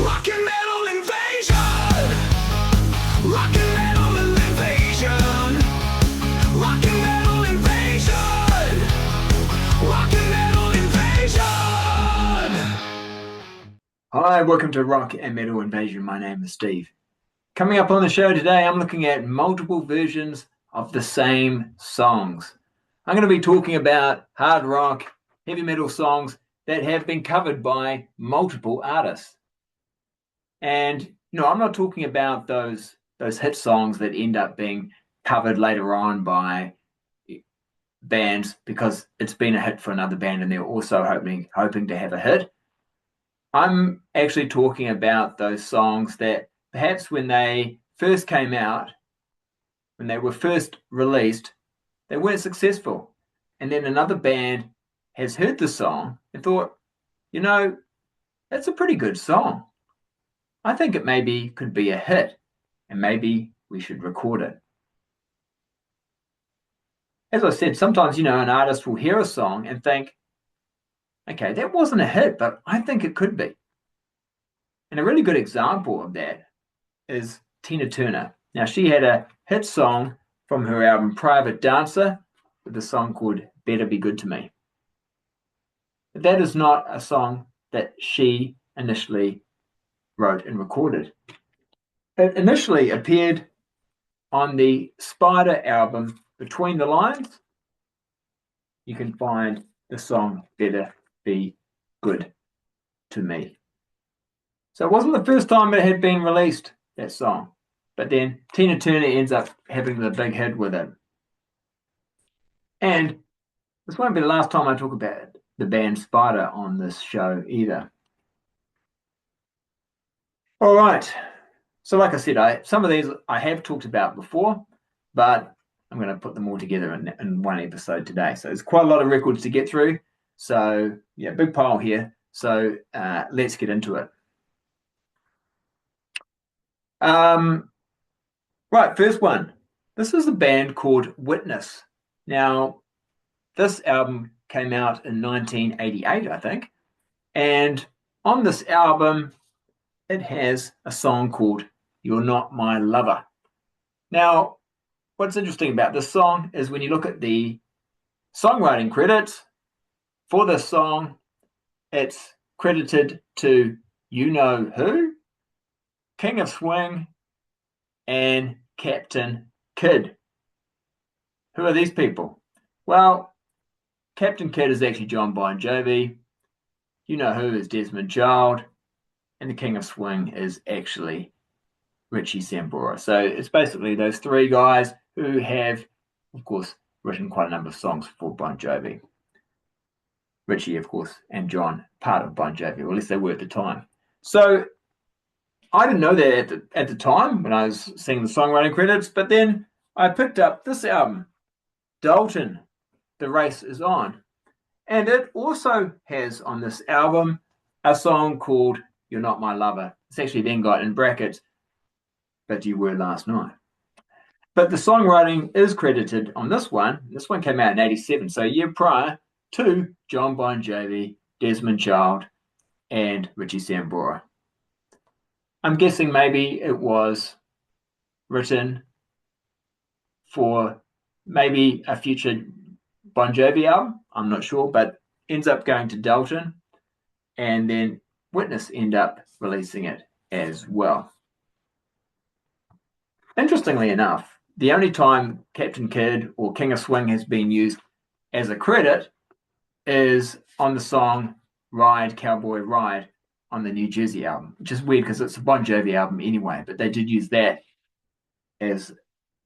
Rock and metal invasion. Rock and metal invasion. Rock and metal invasion. Rock and metal invasion. Hi, welcome to Rock and Metal Invasion. My name is Steve. Coming up on the show today, I'm looking at multiple versions of the same songs. I'm going to be talking about hard rock, heavy metal songs that have been covered by multiple artists. And, I'm not talking about those hit songs that end up being covered later on by bands because it's been a hit for another band and they're also hoping to have a hit. I'm actually talking about those songs that perhaps when they first came out, when they were first released, they weren't successful. And then another band has heard the song and thought, that's a pretty good song. I think it maybe could be a hit and maybe we should record it. As I said, sometimes, an artist will hear a song and think, okay, that wasn't a hit, but I think it could be. And a really good example of that is Tina Turner. Now, she had a hit song from her album Private Dancer with a song called Better Be Good to Me. But that is not a song that she initially wrote and recorded. It initially appeared on the Spider album Between the Lines. You can find the song Better Be Good to Me. So it wasn't the first time it had been released, that song. But then Tina Turner ends up having the big hit with it. And this won't be the last time I talk about the band Spider on this show either. All right. So like I said, some of these I have talked about before, but I'm going to put them all together in one episode today. So there's quite a lot of records to get through. So yeah, big pile here. So let's get into it. Right, first one. This is a band called Witness. Now, this album came out in 1988, I think. And on this album, it has a song called You're Not My Lover. Now, what's interesting about this song is when you look at the songwriting credits for this song, it's credited to you know who, King of Swing, and Captain Kidd. Who are these people? Well, Captain Kidd is actually Jon Bon Jovi. You know who is Desmond Child. And the King of Swing is actually Richie Sambora. So it's basically those three guys who have, of course, written quite a number of songs for Bon Jovi. Richie, of course, and John, part of Bon Jovi, or at least they were at the time. So I didn't know that at the time when I was seeing the songwriting credits, but then I picked up this album, Dalton, The Race Is On. And it also has on this album a song called You're Not My Lover. It's actually then got in brackets, But You Were Last Night. But the songwriting is credited on this one. This one came out in 87, so a year prior to Jon Bon Jovi, Desmond Child, and Richie Sambora. I'm guessing maybe it was written for maybe a future Bon Jovi album. I'm not sure, but ends up going to Dalton, and then Witness end up releasing it as well. Interestingly enough, the only time Captain Kidd or King of Swing has been used as a credit is on the song Ride, Cowboy Ride on the New Jersey album, which is weird because it's a Bon Jovi album anyway, but they did use that as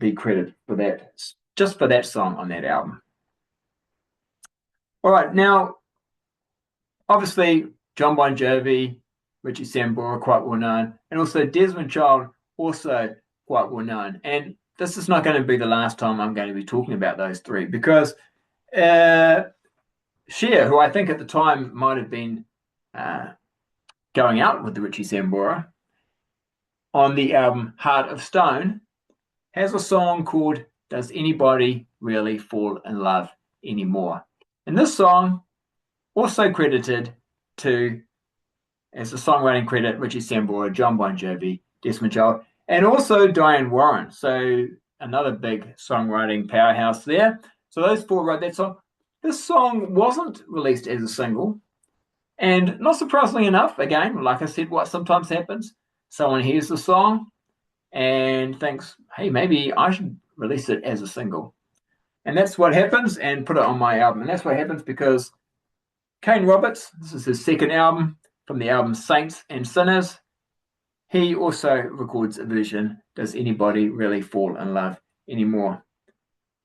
the credit for that, just for that song on that album. All right, now, obviously, Jon Bon Jovi, Richie Sambora, quite well known, and also Desmond Child, also quite well known. And this is not going to be the last time I'm going to be talking about those three because Cher, who I think at the time might have been going out with the Richie Sambora, on the album Heart of Stone, has a song called Does Anybody Really Fall in Love Anymore? And this song also credited to as a songwriting credit, Richie Sambora, John Bon Jovi, Desmond Child, and also Diane Warren. So another big songwriting powerhouse there. So those four wrote that song. This song wasn't released as a single. And not surprisingly enough, again, like I said, what sometimes happens, someone hears the song and thinks, hey, maybe I should release it as a single. And that's what happens, and put it on my album. And that's what happens because Kane Roberts, this is his second album from the album Saints and Sinners. He also records a version, Does Anybody Really Fall in Love Anymore?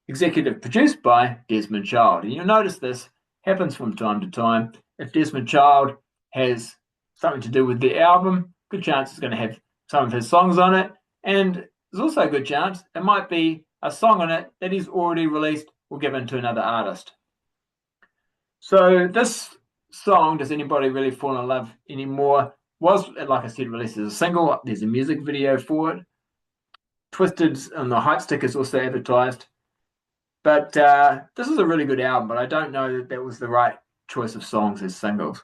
Executive produced by Desmond Child. And you'll notice this happens from time to time. If Desmond Child has something to do with the album, good chance it's going to have some of his songs on it. And there's also a good chance it might be a song on it that he's already released or given to another artist. So this song, Does Anybody Really Fall in Love Anymore, was, like I said, released as a single. There's a music video for it. Twisted on the hype stick is also advertised. But this is a really good album, but I don't know that was the right choice of songs as singles.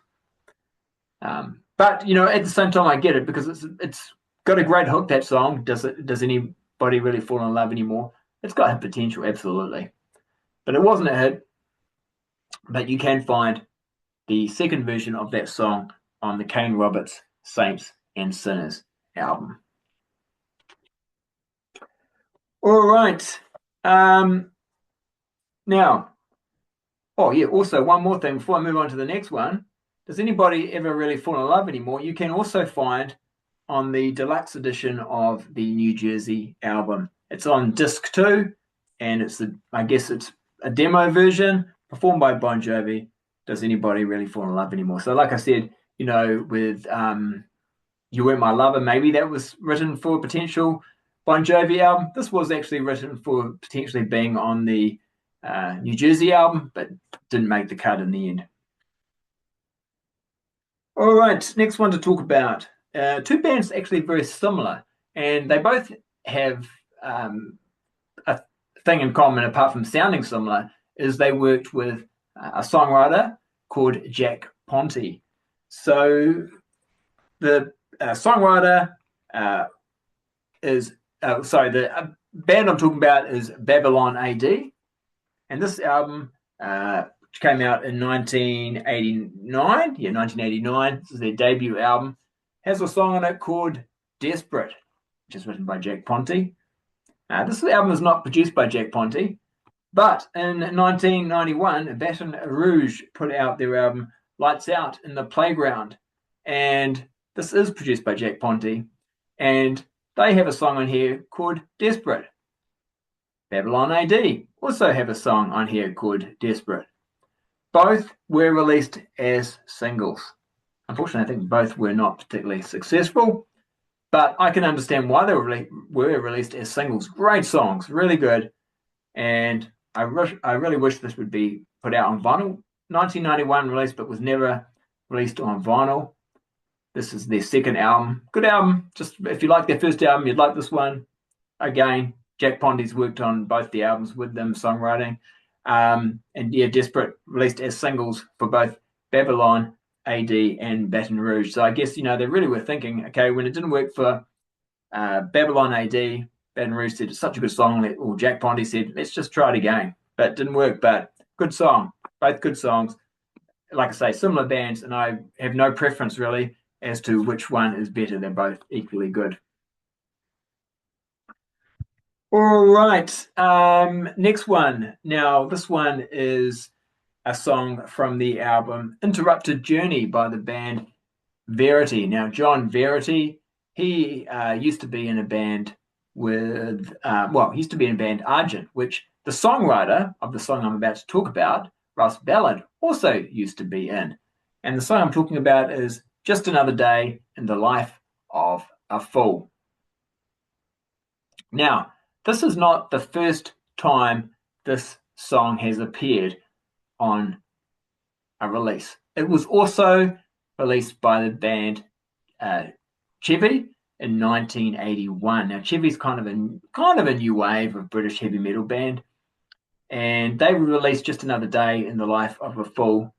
But, you know, at the same time, I get it because it's got a great hook, that song. Does Anybody Really Fall in Love Anymore? It's got potential, absolutely. But it wasn't a hit. But you can find the second version of that song on the Kane Roberts Saints and Sinners album. All right. Now, also one more thing before I move on to the next one. Does Anybody Ever Really Fall in Love Anymore? You can also find on the deluxe edition of the New Jersey album. It's on disc 2, and I guess it's a demo version performed by Bon Jovi. Does Anybody Really Fall in Love Anymore? So like I said, you know, with You Weren't My Lover, maybe that was written for a potential Bon Jovi album. This was actually written for potentially being on the New Jersey album, but didn't make the cut in the end. All right, next one to talk about. Two bands actually very similar, and they both have a thing in common, apart from sounding similar, is they worked with a songwriter called Jack Ponti. So the songwriter the band I'm talking about is Babylon AD, and this album which came out in 1989. Yeah, 1989. This is their debut album. Has a song on it called Desperate, which is written by Jack Ponti. This album is not produced by Jack Ponti, but in 1991, Baton Rouge put out their album Lights Out in the Playground, and this is produced by Jack Ponti, and they have a song on here called Desperate. Babylon AD also have a song on here called Desperate. Both were released as singles. Unfortunately, I think both were not particularly successful, but I can understand why they were released as singles. Great songs, really good, and I really wish this would be put out on vinyl. 1991 release, but was never released on vinyl. This is their second album. Good album. Just if you like their first album, you'd like this one. Again, Jack Ponti's worked on both the albums with them, songwriting. And yeah, Desperate released as singles for both Babylon AD and Baton Rouge. So I guess, you know, they really were thinking, okay, when it didn't work for Babylon AD, Baton Rouge said it's such a good song, or Jack Ponti said, let's just try it again. But it didn't work, but good song. Both good songs. Like I say, similar bands, and I have no preference really as to which one is better. They're both equally good. All right, next one. Now, this one is a song from the album Interrupted Journey by the band Verity. Now, John Verity, he used to be in a band with, he used to be in a band Argent, which the songwriter of the song I'm about to talk about, Russ Ballard, also used to be in. And the song I'm talking about is Just Another Day in the Life of a Fool. Now, this is not the first time this song has appeared on a release. It was also released by the band Chevy in 1981. Now, Chevy's kind of a new wave of British heavy metal band, and they released Just Another Day in the Life of a Fool.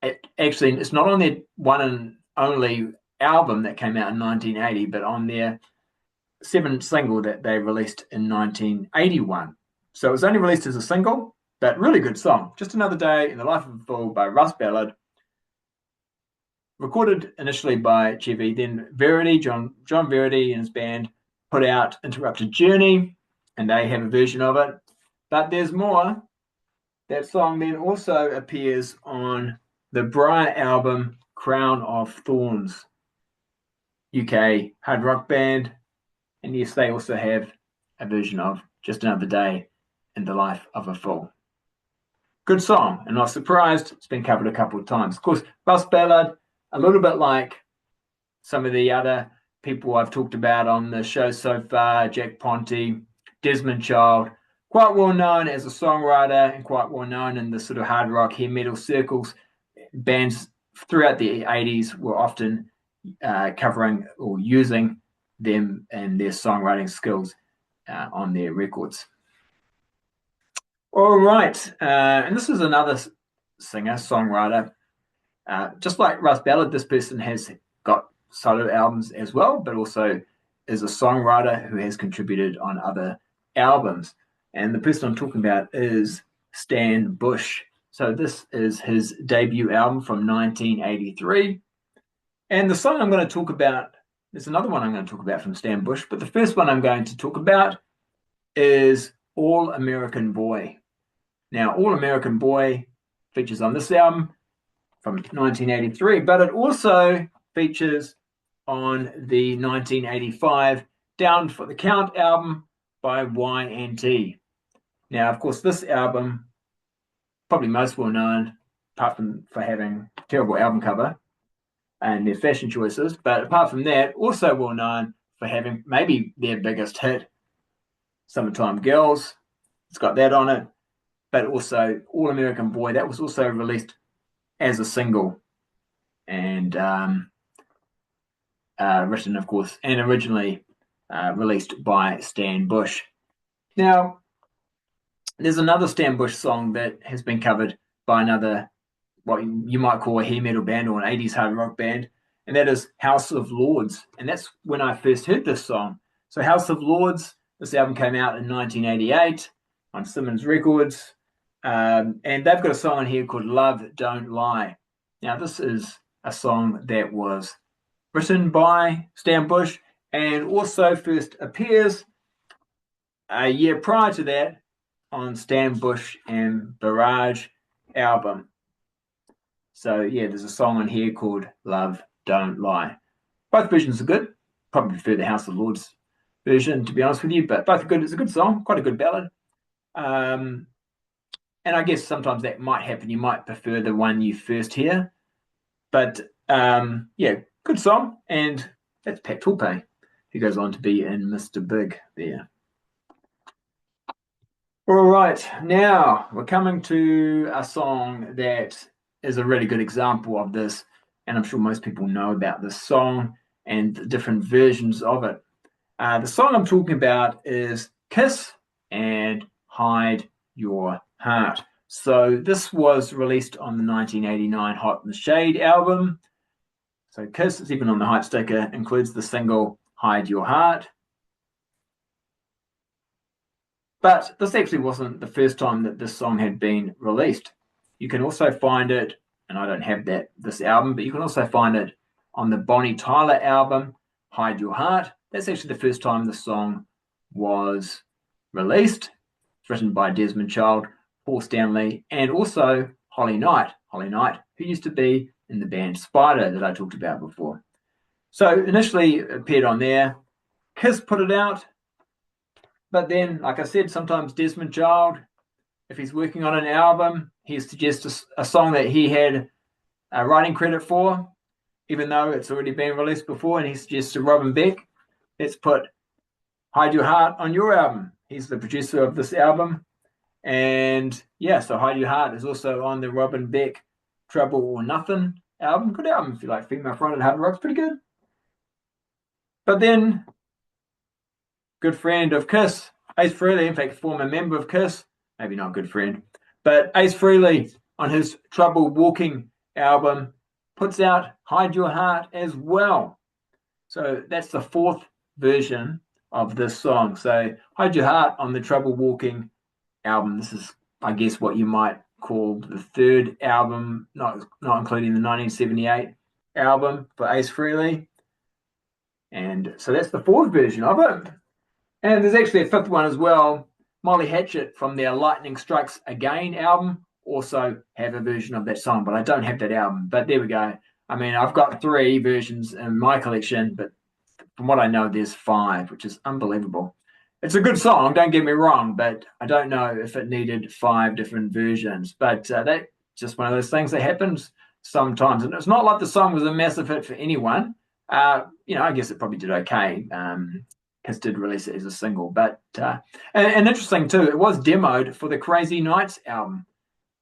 It's not on their 1 only album that came out in 1980, but on their 7th single that they released in 1981. So it was only released as a single, but really good song. Just Another Day in the Life of a Fool by Russ Ballard. Recorded initially by Chevy, then Verity, John Verity and his band put out Interrupted Journey, and they have a version of it. But there's more. That song then also appears on the Briar album Crown of Thorns, UK hard rock band. And yes, they also have a version of Just Another Day in the Life of a Fool. Good song, and I was surprised it's been covered a couple of times. Of course, Russ Ballard, a little bit like some of the other people I've talked about on the show so far, Jack Ponty, Desmond Child, quite well known as a songwriter and quite well known in the sort of hard rock, hair metal circles. Bands throughout the 80s were often covering or using them and their songwriting skills on their records. All right, and this is another singer, songwriter. Just like Russ Ballard, this person has got solo albums as well, but also is a songwriter who has contributed on other albums. And the person I'm talking about is Stan Bush. So this is his debut album from 1983. And the song I'm going to talk about, there's another one I'm going to talk about from Stan Bush, but the first one I'm going to talk about is All American Boy. Now, All American Boy features on this album from 1983, but it also features on the 1985 Down for the Count album by Y&T. Now, of course, this album, probably most well known, apart from for having a terrible album cover and their fashion choices, but apart from that, also well known for having maybe their biggest hit, Summertime Girls. It's got that on it, but also All American Boy, that was also released as a single and written, of course, and originally released by Stan Bush. Now, there's another Stan Bush song that has been covered by another, what you might call a hair metal band or an 80s hard rock band, and that is House of Lords. And that's when I first heard this song. So House of Lords, this album came out in 1988 on Simmons Records, and they've got a song on here called Love Don't Lie. Now, this is a song that was written by Stan Bush and also first appears a year prior to that on Stan Bush and Barrage album. So, yeah, there's a song on here called Love Don't Lie. Both versions are good. Probably prefer the House of Lords version, to be honest with you, but both are good. It's a good song, quite a good ballad. And I guess sometimes that might happen. You might prefer the one you first hear. But, yeah, good song. And that's Pat Torpey, who goes on to be in Mr. Big there. All right, now we're coming to a song that is a really good example of this. And I'm sure most people know about this song and the different versions of it. The song I'm talking about is Kiss and Hide Your Heart. So this was released on the 1989 Hot in the Shade album. So Kiss, it's even on the hype sticker, includes the single Hide Your Heart. But this actually wasn't the first time that this song had been released. You can also find it, and I don't have this album, but you can also find it on the Bonnie Tyler album, Hide Your Heart. That's actually the first time the song was released. It's written by Desmond Child, Paul Stanley, and also Holly Knight. Holly Knight, who used to be in the band Spider that I talked about before. So initially it appeared on there. Kiss put it out. But then, like I said, sometimes Desmond Child, if he's working on an album, he suggests a song that he had a writing credit for, even though it's already been released before, and he suggests to Robin Beck, let's put Hide Your Heart on your album. He's the producer of this album. And yeah, so Hide Your Heart is also on the Robin Beck Trouble or Nothing album. Good album if you like female fronted hard rock, pretty good. But then, good friend of Kiss, Ace Frehley, in fact, former member of Kiss, maybe not good friend, but Ace Frehley on his Trouble Walking album puts out Hide Your Heart as well. So that's the fourth version of this song. So Hide Your Heart on the Trouble Walking album. This is, I guess, what you might call the third album, not including the 1978 album for Ace Frehley. And so that's the fourth version of it. And there's actually a fifth one as well. Molly Hatchet from their Lightning Strikes Again album also have a version of that song, but I don't have that album. But there we go. I mean, I've got 3 versions in my collection, but from what I know, there's 5, which is unbelievable. It's a good song, don't get me wrong, but I don't know if it needed 5 different versions. But that's just one of those things that happens sometimes. And it's not like the song was a massive hit for anyone. I guess it probably did okay. Kiss did release it as a single. But and interesting too, it was demoed for the Crazy Nights album,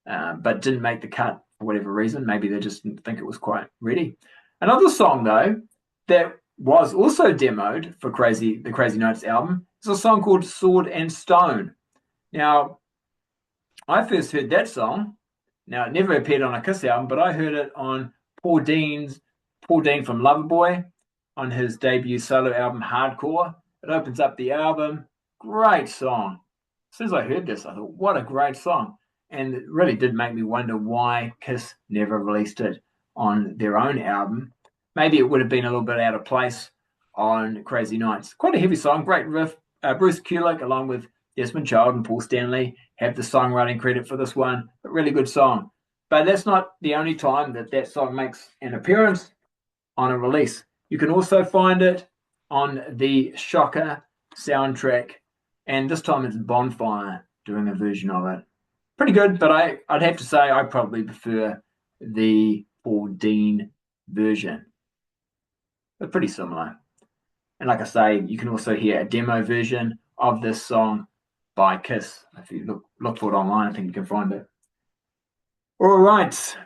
but didn't make the cut for whatever reason. Maybe they just didn't think it was quite ready. Another song though that was also demoed for the Crazy Nights album is a song called Sword and Stone. Now, I first heard that song. Now, it never appeared on a Kiss album, but I heard it on Paul Dean from Loverboy on his debut solo album Hardcore. It opens up the album. Great song. As soon as I heard this, I thought, what a great song. And it really did make me wonder why Kiss never released it on their own album. Maybe it would have been a little bit out of place on Crazy Nights. Quite a heavy song, great riff. Bruce Kulick, along with Desmond Child and Paul Stanley, have the songwriting credit for this one. But really good song. But that's not the only time that song makes an appearance on a release. You can also find it on the Shocker soundtrack, and this time it's Bonfire doing a version of it. Pretty good, but I'd have to say I probably prefer the Paul Dean version. But pretty similar. And like I say, you can also hear a demo version of this song by Kiss. If you look for it online, I think you can find it. All right.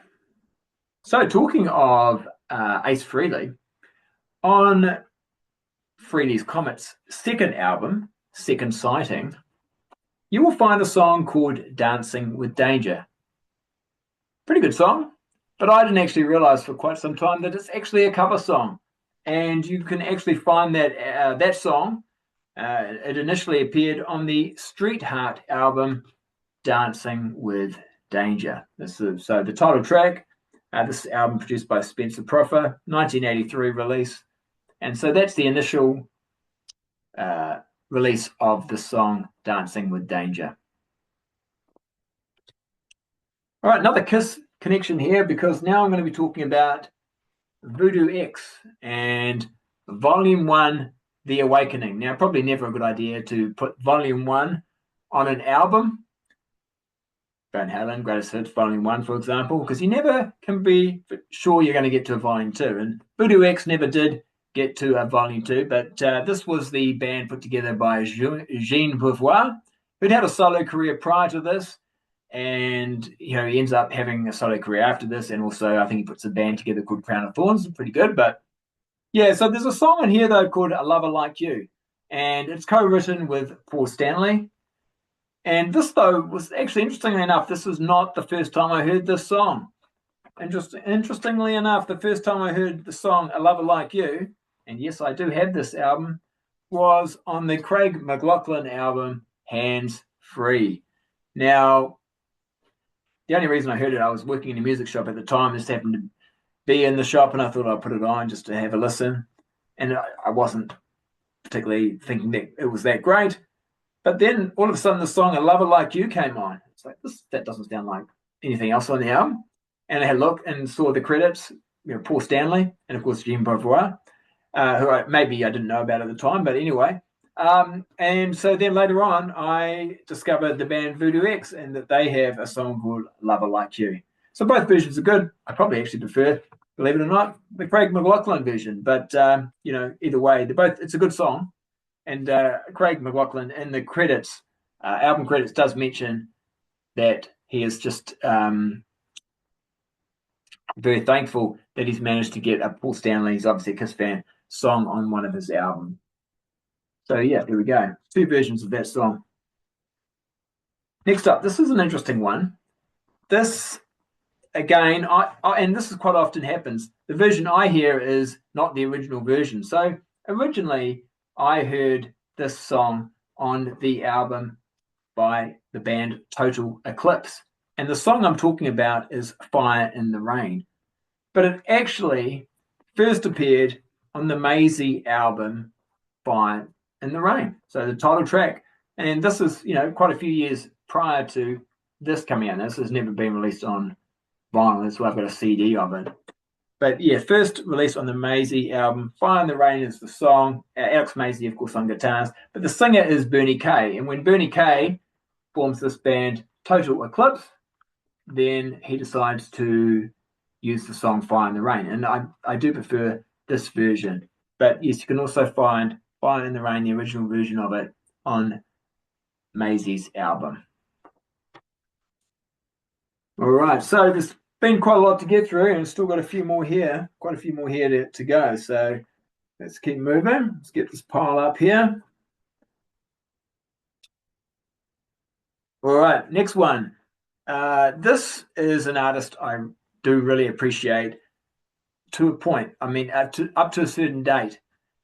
So talking of Ace Frehley, on Frehley's Comet's second album, Second Sighting, you will find a song called Dancing with Danger. Pretty good song, but I didn't actually realize for quite some time that it's actually a cover song. And you can actually find that song. It initially appeared on the Streetheart album, Dancing with Danger. So the title track, this album produced by Spencer Proffer, 1983 release. And so that's the initial release of the song Dancing with Danger. All right, another Kiss connection here, because now I'm going to be talking about Voodoo X and Volume 1, The Awakening. Now, probably never a good idea to put Volume 1 on an album. Van Halen, Greatest Hits, Volume 1, for example, because you never can be sure you're going to get to a Volume 2. And Voodoo X never did get to a Volume 2, but this was the band put together by Gene Beauvoir, who'd had a solo career prior to this. And, he ends up having a solo career after this. And also, I think he puts a band together called Crown of Thorns. Pretty good. But, yeah, so there's a song in here, though, called A Lover Like You. And it's co-written with Paul Stanley. And this, though, was actually, interestingly enough, this was not the first time I heard this song. Interestingly enough, the first time I heard the song A Lover Like You, and yes, I do have this album, was on the Craig McLachlan album, Hands Free. Now, the only reason I heard it, I was working in a music shop at the time. This happened to be in the shop, and I thought I'd put it on just to have a listen. And I wasn't particularly thinking that it was that great. But then all of a sudden, the song A Lover Like You came on. It's like, that doesn't sound like anything else on the album. And I had a look and saw the credits, Paul Stanley, and of course, Gene Beauvoir, who maybe I didn't know about at the time, but anyway. And so then later on, I discovered the band Voodoo X, and that they have a song called Lover Like You. So both versions are good. I probably actually prefer, believe it or not, the Craig McLachlan version. But, either way, it's a good song. And Craig McLachlan in the credits, album credits, does mention that he is just very thankful that he's managed to get a Paul Stanley, he's obviously a Kiss fan, song on one of his albums. So, yeah, there we go. 2 versions of that song. Next up, this is an interesting one. This again, and this is quite often happens, the version I hear is not the original version. So originally I heard this song on the album by the band Total Eclipse. And the song I'm talking about is Fire in the Rain. But it actually first appeared on the Maisie album Fire in the Rain. So the title track. And this is, quite a few years prior to this coming out. This has never been released on vinyl. That's why I've got a CD of it. But yeah, first released on the Maisie album. Fire in the Rain is the song. Alex Maisie, of course, on guitars. But the singer is Bernie Kay. And when Bernie Kay forms this band, Total Eclipse, then he decides to use the song Fire in the Rain. And I do prefer this version. But yes, you can also find Fire in the Rain, the original version of it, on Maisie's album. All right, so there's been quite a lot to get through, and still got a few more here, quite a few more here to go. So let's keep moving. Let's get this pile up here. All right, next one. This is an artist I do really appreciate to a point. I mean, up to a certain date.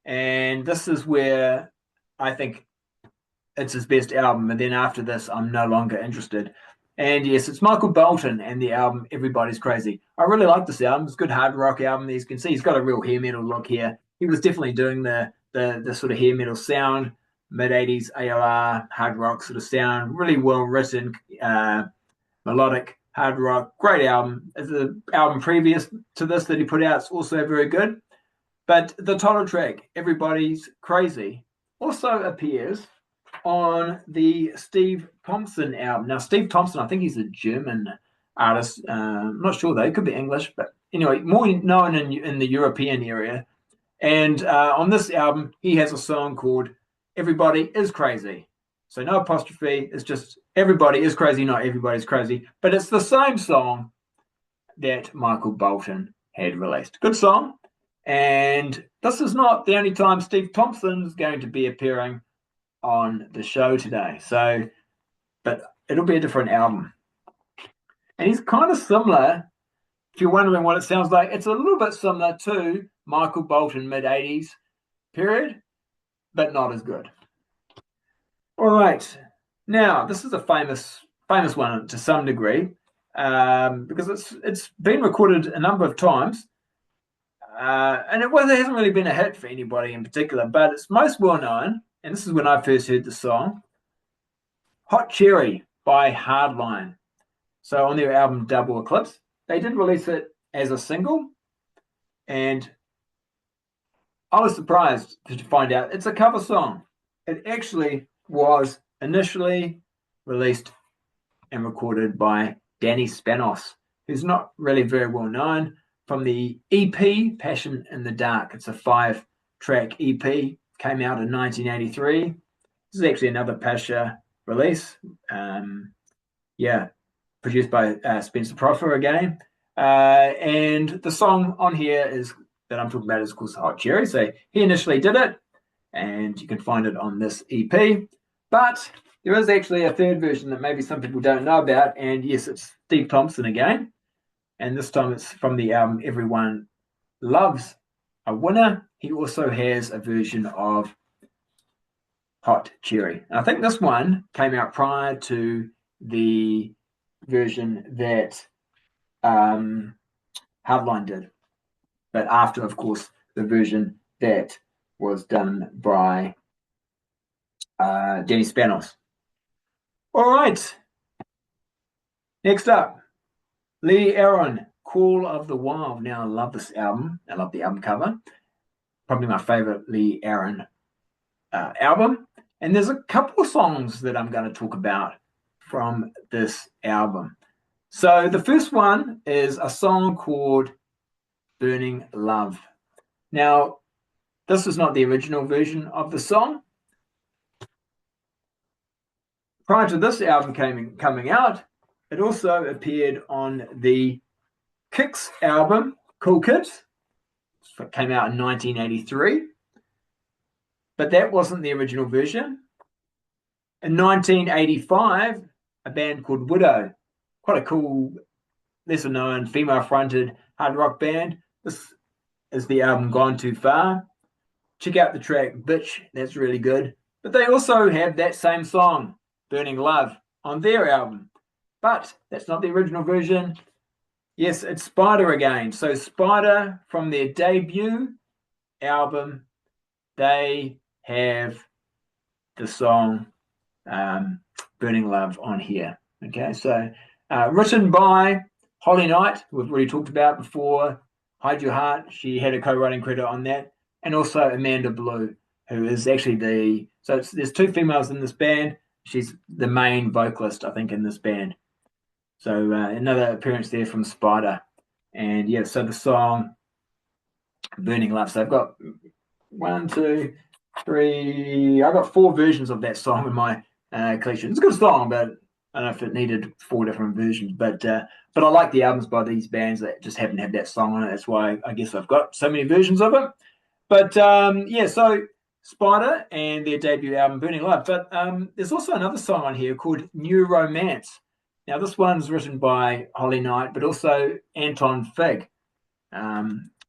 And this is where I think it's his best album. And then after this, I'm no longer interested. And yes, it's Michael Bolton and the album Everybody's Crazy. I really like this album. It's a good hard rock album. As you can see, he's got a real hair metal look here. He was definitely doing the sort of hair metal sound, mid-'80s ALR, hard rock sort of sound. Really well written, melodic hard rock. Great album. The album previous to this that he put out is also very good. But the title track, Everybody's Crazy, also appears on the Steve Thompson album. Now, Steve Thompson, I think he's a German artist. I'm not sure though. It could be English, but anyway, more known in the European area. And on this album, he has a song called Everybody is Crazy. So no apostrophe. It's just Everybody is Crazy, not Everybody's Crazy. But it's the same song that Michael Bolton had released. Good song. And this is not the only time Steve Thompson is going to be appearing on the show today. So, but it'll be a different album. And he's kind of similar, if you're wondering what it sounds like, it's a little bit similar to Michael Bolton mid-'80s period, but not as good. All right. Now, this is a famous one to some degree, because it's been recorded a number of times. And it hasn't really been a hit for anybody in particular, but it's most well known. And this is when I first heard the song, Hot Cherry by Hardline. So on their album Double Eclipse, they did release it as a single. And I was surprised to find out it's a cover song. It actually was initially released and recorded by Danny Spanos, who's not really very well known, from the EP Passion in the Dark. It's a 5-track EP. Came out in 1983. This is actually another Pasha release. Produced by Spencer Proffer again. And the song on here that I'm talking about is called Hot Cherry. So he initially did it, and you can find it on this EP. But there is actually a third version that maybe some people don't know about. And yes, it's Steve Thompson again. And this time it's from the album Everyone Loves a Winner. He also has a version of Hot Cherry. And I think this one came out prior to the version that Hardline did, but after, of course, the version that was done by Danny Spanos. All right. Next up, Lee Aaron, Call of the Wild. Now, I love this album. I love the album cover. Probably my favorite Lee Aaron album. And there's a couple of songs that I'm going to talk about from this album. So the first one is a song called Burning Love. Now, this is not the original version of the song. Prior to this album coming out, it also appeared on the Kicks album, Cool Kids. It came out in 1983. But that wasn't the original version. In 1985, a band called Widow, quite a cool lesser known female fronted hard rock band. This is the album Gone Too Far. Check out the track Bitch, that's really good. But they also have that same song, Burning Love, on their album. But that's not the original version. Yes, it's Spider again. So Spider, from their debut album, they have the song Burning Love on here. Okay, so written by Holly Knight, we've already talked about before. Hide Your Heart, she had a co-writing credit on that. And also Amanda Blue, who is actually there's two females in this band. She's the main vocalist, I think, in this band. So another appearance there from Spider. And yeah, so the song Burning Love. So I've got 1, 2, 3. I've got 4 versions of that song in my collection. It's a good song, but I don't know if it needed 4 different versions. But I like the albums by these bands that just happen to have that song on it. That's why I guess I've got so many versions of it. But yeah, so Spider and their debut album Burning Love. But there's also another song on here called New Romance. Now, this one's written by Holly Knight, but also Anton Fig.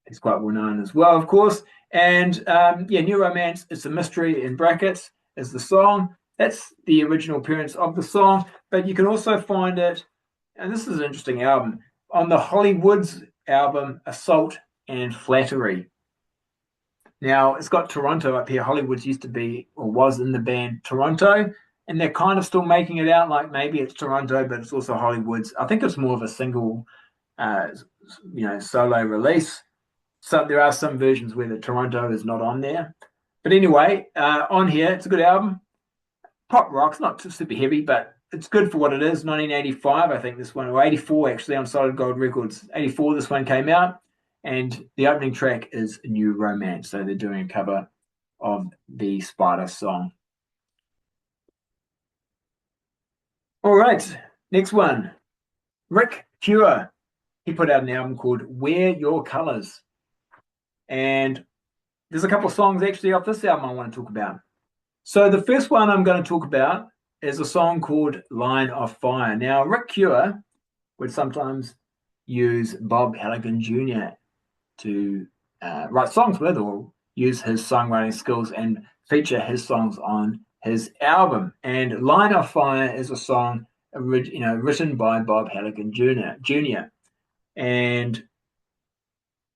He's quite well known as well, of course. And yeah, New Romance, it's a mystery in brackets, is the song. That's the original appearance of the song. But you can also find it, and this is an interesting album, on the Hollywoods album Assault and Flattery. Now, it's got Toronto up here. Hollywoods used to be, or was in the band Toronto, and they're kind of still making it out like maybe it's Toronto, but it's also Hollywoods. I think it's more of a single, solo release. So there are some versions where the Toronto is not on there. But anyway, on here, it's a good album. Pop rock, it's not super heavy, but it's good for what it is. 1985, I think this one, or 84 actually, on Solid Gold Records. 84, this one came out. And the opening track is New Romance. So they're doing a cover of the Spider song. All right, next one. Rick Cure. He put out an album called Wear Your Colors. And there's a couple of songs actually off this album I want to talk about. So the first one I'm going to talk about is a song called Line of Fire. Now, Rick Cure would sometimes use Bob Halligan Jr. to write songs with, or use his songwriting skills and feature his songs on his album. And Line of Fire is a song written by Bob Halligan Jr. And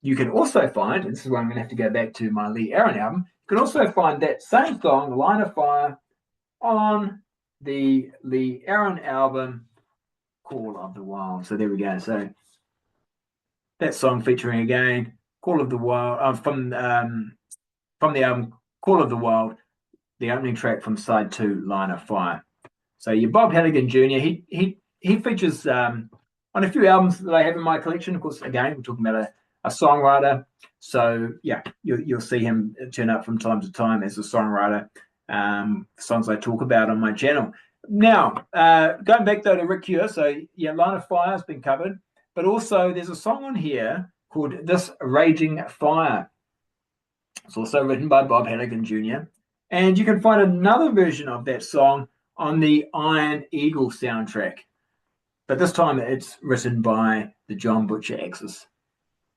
you can also find, and this is where I'm going to have to go back to my Lee Aaron album, you can also find that same song, Line of Fire, on the Lee Aaron album, Call of the Wild. So there we go. So that song featuring again Call of the Wild from the album Call of the Wild, the opening track from side 2, Line of Fire. So your Bob Halligan Jr. He features on a few albums that I have in my collection. Of course, again, we're talking about a songwriter. So yeah, you'll see him turn up from time to time as a songwriter. Songs I talk about on my channel. Now, going back though to Rick Cure. So yeah, Line of Fire has been covered. But also there's a song on here called This Raging Fire. It's also written by Bob Halligan Jr. And you can find another version of that song on the Iron Eagle soundtrack. But this time it's written by the John Butcher Axis.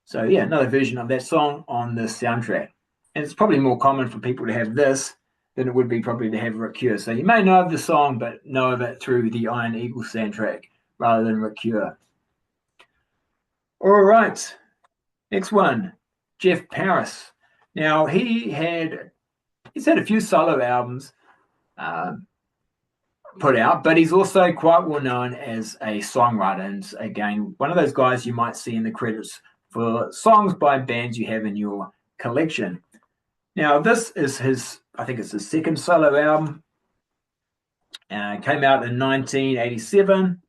So yeah, another version of that song on the soundtrack. And it's probably more common for people to have this than it would be probably to have Rick Cure. So you may know of the song, but know of it through the Iron Eagle soundtrack rather than Rick Cure. All right, next one, Jeff Paris. Now he's had a few solo albums put out, but he's also quite well known as a songwriter. And again, one of those guys you might see in the credits for songs by bands you have in your collection. Now this is I think it's his second solo album. Came out in 1987.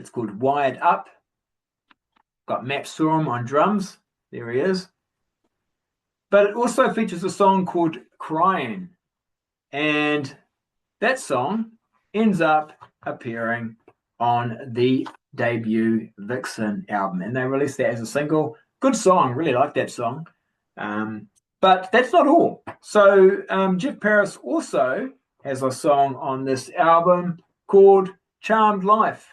It's called Wired Up. Got Matt Sorum on drums. There he is. But it also features a song called Crying. And that song ends up appearing on the debut Vixen album. And they released that as a single. Good song. Really like that song. But that's not all. So Jeff Paris also has a song on this album called Charmed Life.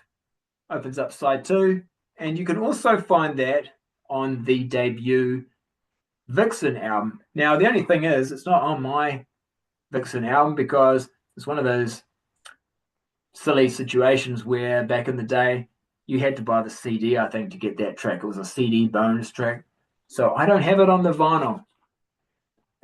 Opens up side 2. And you can also find that on the debut Vixen album. Now, the only thing is, it's not on my Vixen album because it's one of those silly situations where back in the day you had to buy the CD, I think, to get that track. It was a CD bonus track. So I don't have it on the vinyl.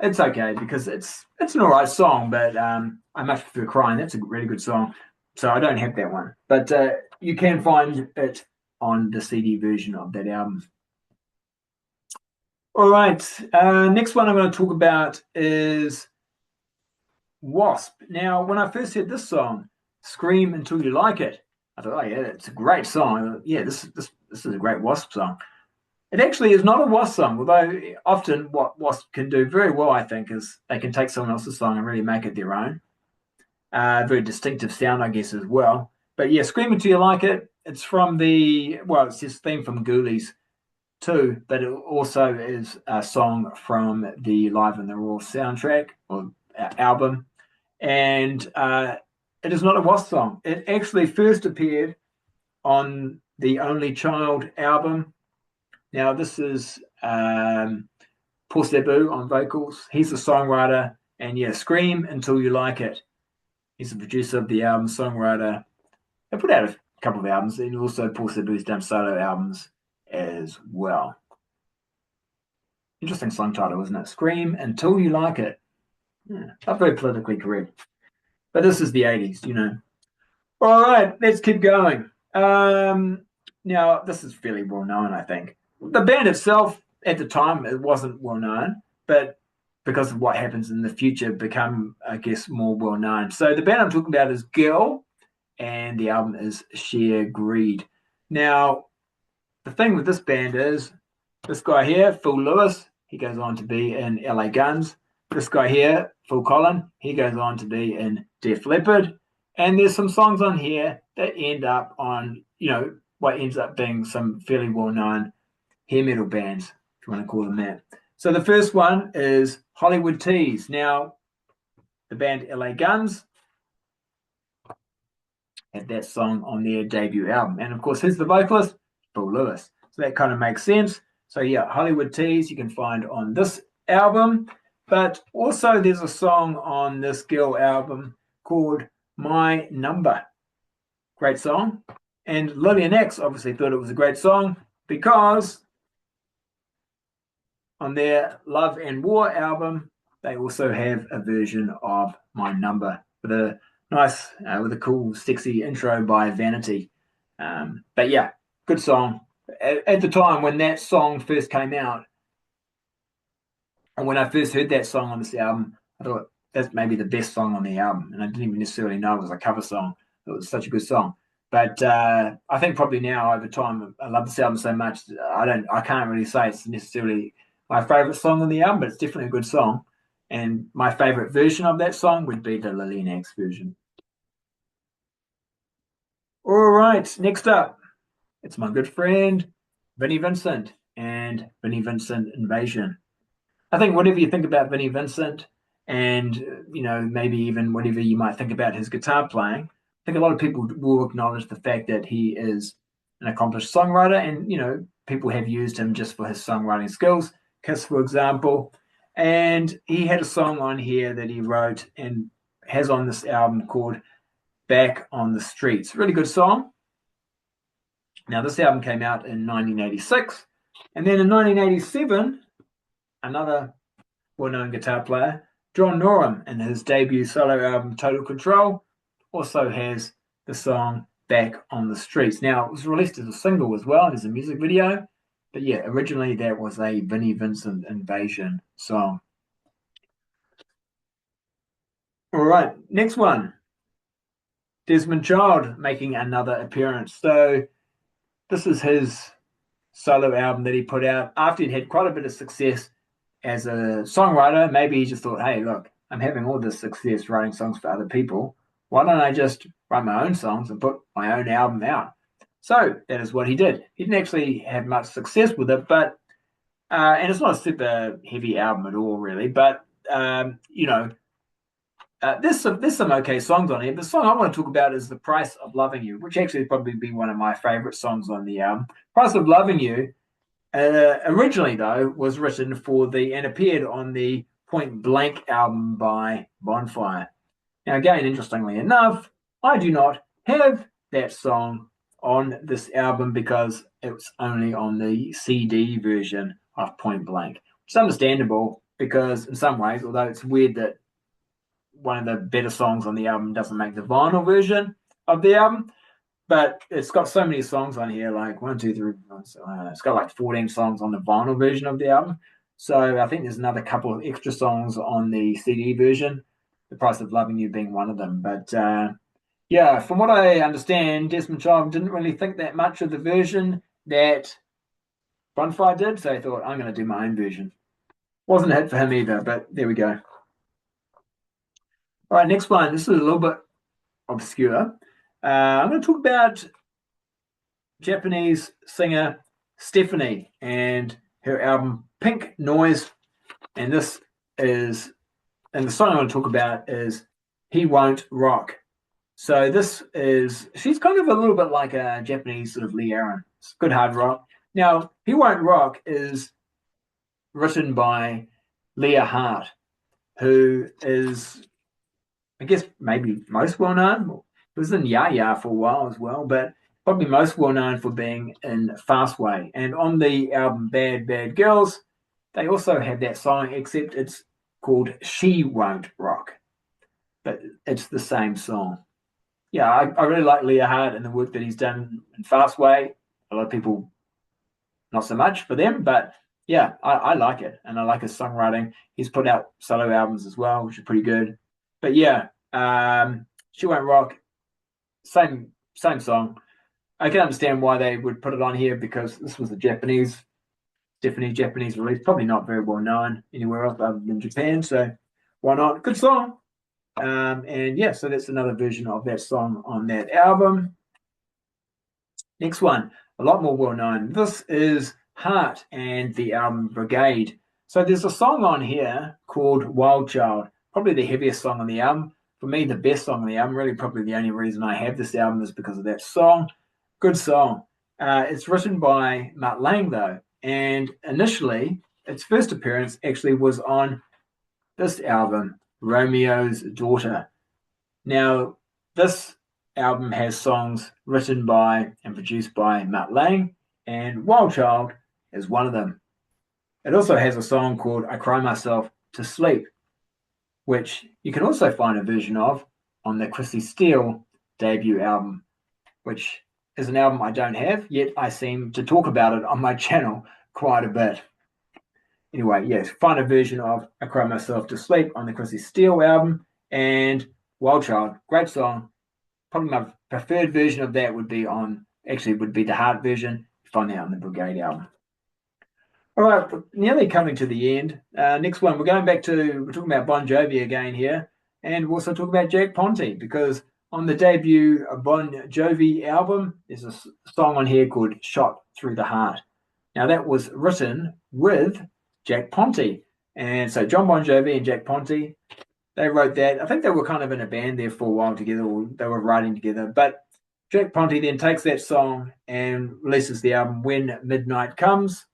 It's okay because it's an alright song, but I much prefer Crying. That's a really good song. So I don't have that one. But you can find it on the CD version of that album. All right. Next one I'm going to talk about is Wasp. Now, when I first heard this song, Scream Until You Like It, I thought, oh yeah, it's a great song. Yeah, this is a great Wasp song. It actually is not a Wasp song, although often what Wasp can do very well, I think, is they can take someone else's song and really make it their own. Very distinctive sound, I guess, as well. But yeah, Scream Until You Like It, it's from it's his theme from Ghoulies too, but it also is a song from the Live in the Raw soundtrack or album. And it is not a Wasp song. It actually first appeared on the Only Child album. Now, this is Paul Sabu on vocals. He's the songwriter. And yeah, Scream Until You Like It. He's the producer of the album, songwriter. They put out a couple of albums, and also Paul Sabu's done solo albums as well. Interesting song title, isn't it? Scream Until You Like It. Yeah, not very politically correct. But this is the 80s, you know. All right, let's keep going. Now, this is fairly well known, I think. The band itself, at the time, it wasn't well known, but because of what happens in the future, become, I guess, more well known. So the band I'm talking about is Girl, and the album is Sheer Greed. Now, the thing with this band is this guy here, Phil Lewis, he goes on to be in LA Guns. This guy here, Phil Collen, he goes on to be in Def Leppard. And there's some songs on here that end up on, what ends up being some fairly well-known hair metal bands, if you want to call them that. So the first one is Hollywood Tees. Now, the band LA Guns had that song on their debut album. And of course, who's the vocalist? Phil Lewis. So that kind of makes sense. So yeah, Hollywood Tees you can find on this album. But also there's a song on this Girl album called My Number. Great song. And Lillian X obviously thought it was a great song because on their Love and War album, they also have a version of My Number with a nice, with a cool, sexy intro by Vanity. But yeah, good song. At the time when that song first came out, and when I first heard that song on this album, I thought that's maybe the best song on the album. And I didn't even necessarily know it was a cover song. It was such a good song. But I think probably now over time, I love this album so much. I can't really say it's necessarily my favorite song on the album, but it's definitely a good song. And my favorite version of that song would be the Lillian X version. All right, next up, it's my good friend, Vinnie Vincent and Vinnie Vincent Invasion. I think whatever you think about Vinnie Vincent and, maybe even whatever you might think about his guitar playing, I think a lot of people will acknowledge the fact that he is an accomplished songwriter and, people have used him just for his songwriting skills. Kiss, for example. And he had a song on here that he wrote and has on this album called Back on the Streets. Really good song. Now, this album came out in 1986. And then in 1987, another well-known guitar player, John Norum, in his debut solo album Total Control, also has the song Back on the Streets. Now, it was released as a single as well, and as a music video. But yeah, originally that was a Vinnie Vincent Invasion song. All right, next one. Desmond Child making another appearance. So this is his solo album that he put out after he'd had quite a bit of success as a songwriter. Maybe he just thought, hey, look, I'm having all this success writing songs for other people. Why don't I just write my own songs and put my own album out? So that is what he did. He didn't actually have much success with it, but and it's not a super heavy album at all, really. But there's some okay songs on here. The song I want to talk about is "The Price of Loving You," which actually would probably be one of my favorite songs on the album. "Price of Loving You" originally, though, was written and appeared on the Point Blank album by Bonfire. Now, again, interestingly enough, I do not have that song on this album because it's only on the CD version of Point Blank. Which is understandable because, in some ways, although it's weird that one of the better songs on the album doesn't make the vinyl version of the album, but it's got so many songs on here, like 1, 2, 3, 4, it's got like 14 songs on the vinyl version of the album. So I think there's another couple of extra songs on the CD version, "The Price of Loving You" being one of them. But yeah, from what I understand, Desmond Child didn't really think that much of the version that Bonfire did, so he thought, I'm going to do my own version. Wasn't a hit for him either, but there we go. All right, next one. This is a little bit obscure. I'm going to talk about Japanese singer Stephanie and her album Pink Noise. And the song I want to talk about is "He Won't Rock." So she's kind of a little bit like a Japanese sort of Lee Aaron. It's good hard rock. Now, "He Won't Rock" is written by Leah Hart, who is, I guess, maybe most well known. It was in Ya for a while as well, but probably most well known for being in Fastway. And on the album Bad Bad Girls, they also have that song, except it's called "She Won't Rock." But it's the same song. Yeah, I really like Leah Hart and the work that he's done in Fastway. A lot of people, not so much for them, but yeah, I like it. And I like his songwriting. He's put out solo albums as well, which are pretty good. But yeah, "She Won't Rock," same song. I can understand why they would put it on here because this was a Japanese release, probably not very well known anywhere else other than Japan. So why not? Good song. And yeah, so that's another version of that song on that album. Next one, a lot more well known. This is Heart and the album Brigade. So there's a song on here called "Wild Child," probably the heaviest song on the album. For me, the best song on the album. Really, probably the only reason I have this album is because of that song. Good song. It's written by Mutt Lange, though, and initially its first appearance actually was on this album, "Romeo's Daughter." Now, this album has songs written by and produced by Mutt Lange, and "Wild Child" is one of them. It also has a song called "I Cry Myself to Sleep," which you can also find a version of on the Chrissy Steele debut album, which is an album I don't have, yet I seem to talk about it on my channel quite a bit. Anyway, yes, find a version of "I Cry Myself to Sleep" on the Chrissy Steele album, and "Wild Child," great song. Probably my preferred version of that would be the Heart version. Find that on the Brigade album. All right, nearly coming to the end. Next one, we're talking about Bon Jovi again here, and we'll also talk about Jack Ponti, because on the debut Bon Jovi album, there's a song on here called "Shot Through the Heart." Now, that was written with Jack Ponti. And so John Bon Jovi and Jack Ponti, they wrote that. I think they were kind of in a band there for a while together, or they were writing together. But Jack Ponti then takes that song and releases the album "When Midnight Comes"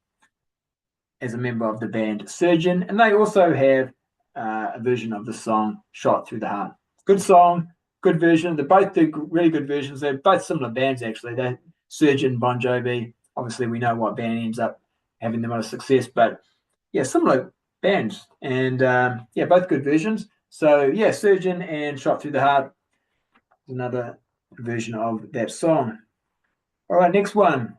as a member of the band Surgeon. And they also have a version of the song "Shot Through the Heart." Good song, good version. They both do really good versions. They're both similar bands, actually. They're Surgeon, Bon Jovi. Obviously, we know what band ends up having the most success, but yeah, similar bands. And yeah, both good versions. So yeah, Surgeon and "Shot Through the Heart" is another version of that song. All right, next one,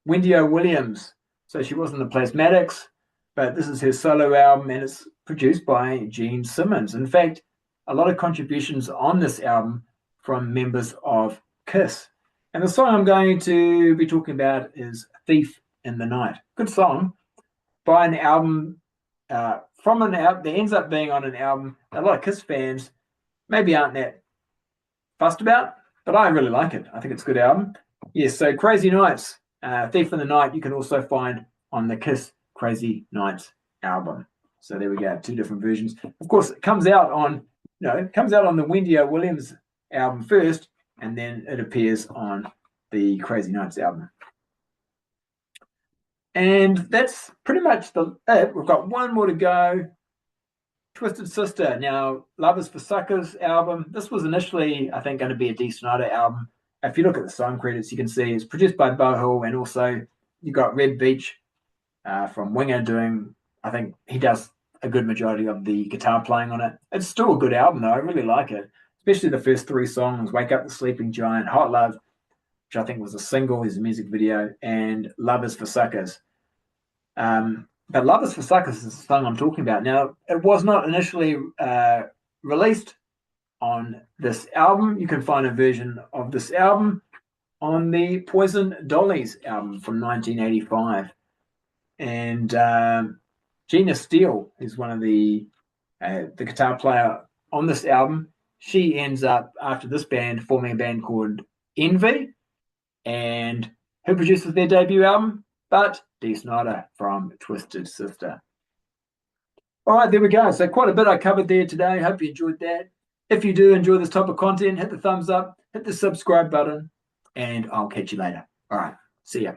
Wendy O. Williams. So she was in the Plasmatics, but this is her solo album, and it's produced by Gene Simmons. In fact, a lot of contributions on this album from members of Kiss. And the song I'm going to be talking about is "Thief in the Night." Good song by an album, that ends up being on an album that a lot of Kiss fans maybe aren't that fussed about, but I really like it. I think it's a good album. Yes, so Crazy Nights, "Thief in the Night," you can also find on the Kiss Crazy Nights album. So there we go, two different versions. Of course, it comes out on No, it comes out on the Wendy O. Williams album first, and then it appears on the Crazy Nights album. And that's pretty much it. We've got one more to go. Twisted Sister. Now, Love is for Suckers album. This was initially, I think, going to be a Dee Snider album. If you look at the song credits, you can see it's produced by Bohol, and also you got Red Beach from Winger doing, I think he does a good majority of the guitar playing on it. It's still a good album, though. I really like it, especially the first 3 songs, Wake Up the Sleeping Giant, Hot Love, which I think was a single, is a music video, and Love is for Suckers. But Love is for Suckers is the song I'm talking about. Now, it was not initially released on this album. You can find a version of this album on the Poison Dollies album from 1985. And Gina Steele is one of the guitar player on this album. She ends up, after this band, forming a band called Envy. And who produces their debut album? But Dee Snider from Twisted Sister. All right, there we go. So quite a bit I covered there today. Hope you enjoyed that. If you do enjoy this type of content, hit the thumbs up, hit the subscribe button, and I'll catch you later. All right, see ya.